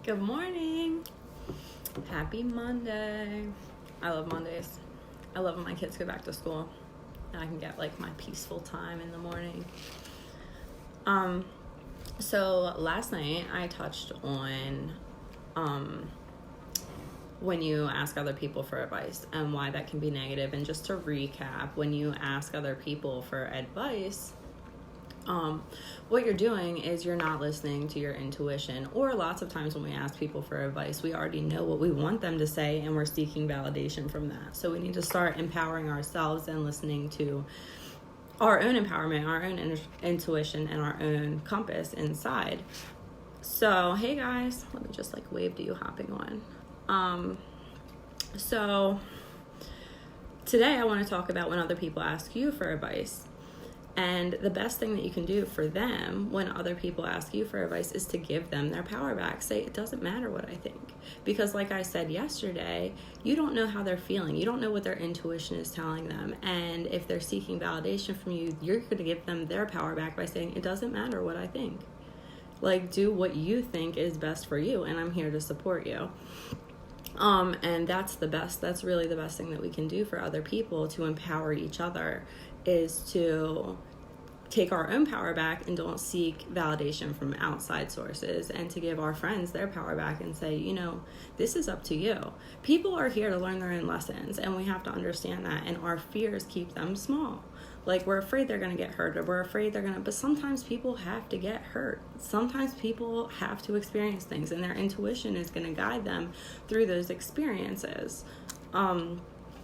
Good morning. Happy Monday. I love Mondays. I love when my kids go back to school and I can get like my peaceful time in the morning. So last night I touched on when you ask other people for advice and why that can be negative. And just to recap, when you ask other people for advice, what you're doing is you're not listening to your intuition. Or lots of times when we ask people for advice, we already know what we want them to say and we're seeking validation from that. So we need to start empowering ourselves and listening to our own empowerment, our own intuition, and our own compass inside. So, hey guys, let me just like wave to you hopping on. So today I want to talk about when other people ask you for advice. And the best thing that you can do for them when other people ask you for advice is to give them their power back. Say, it doesn't matter what I think. Because like I said yesterday, you don't know how they're feeling. You don't know what their intuition is telling them. And if they're seeking validation from you, you're going to give them their power back by saying, it doesn't matter what I think. Like, do what you think is best for you, and I'm here to support you. And that's really the best thing that we can do for other people to empower each other, is to take our own power back and don't seek validation from outside sources, and to give our friends their power back and say, you know, this is up to you. People are here to learn their own lessons, and we have to understand that, and our fears keep them small. Like, we're afraid they're going to get hurt, or we're afraid but sometimes people have to get hurt. Sometimes people have to experience things, and their intuition is going to guide them through those experiences.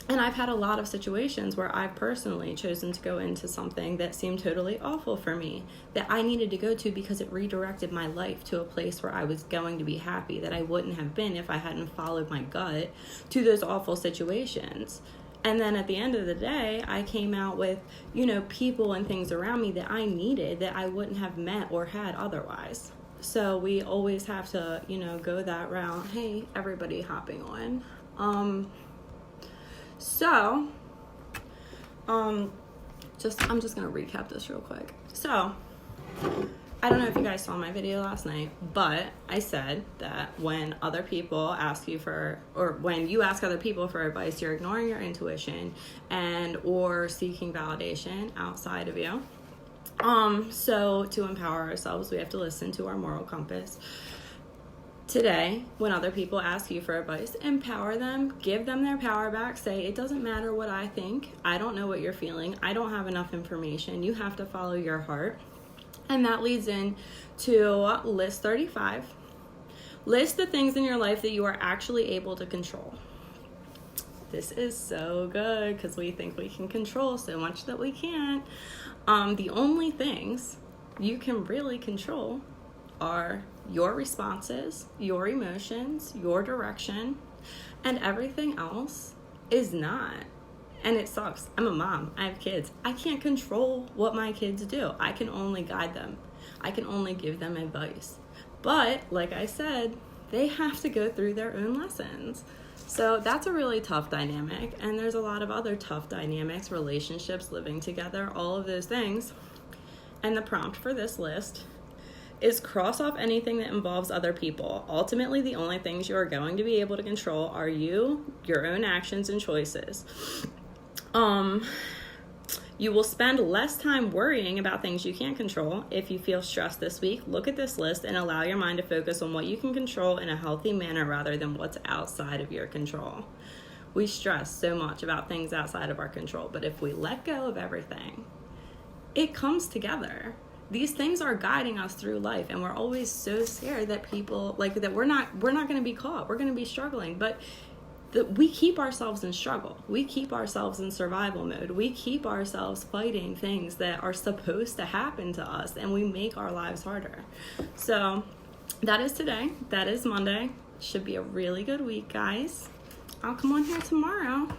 And I've had a lot of situations where I've personally chosen to go into something that seemed totally awful for me, that I needed to go to because it redirected my life to a place where I was going to be happy, that I wouldn't have been if I hadn't followed my gut to those awful situations. And then at the end of the day, I came out with, people and things around me that I needed that I wouldn't have met or had otherwise. So we always have to, go that route. Hey, everybody hopping on. I'm just going to recap this real quick. So, I don't know if you guys saw my video last night, but I said that when other people ask you when you ask other people for advice, you're ignoring your intuition or seeking validation outside of you. So to empower ourselves, we have to listen to our moral compass. Today, when other people ask you for advice, empower them, give them their power back, say, it doesn't matter what I think, I don't know what you're feeling, I don't have enough information, you have to follow your heart. And that leads in to list 35. List the things in your life that you are actually able to control. This is so good because we think we can control so much that we can't. The only things you can really control are your responses, your emotions, your direction, and everything else is not. And it sucks. I'm a mom. I have kids. I can't control what my kids do. I can only guide them. I can only give them advice. But like I said, they have to go through their own lessons. So that's a really tough dynamic. And there's a lot of other tough dynamics, relationships, living together, all of those things. And the prompt for this list is cross off anything that involves other people. Ultimately, the only things you are going to be able to control are you, your own actions and choices. You will spend less time worrying about things you can't control. If you feel stressed this week, look at this list and allow your mind to focus on what you can control in a healthy manner rather than what's outside of your control. We stress so much about things outside of our control, but if we let go of everything, it comes together. These things are guiding us through life, and we're always so scared that we're not going to be caught. We're going to be struggling, but we keep ourselves in struggle. We keep ourselves in survival mode. We keep ourselves fighting things that are supposed to happen to us, and we make our lives harder. So that is today. That is Monday. Should be a really good week, guys. I'll come on here tomorrow.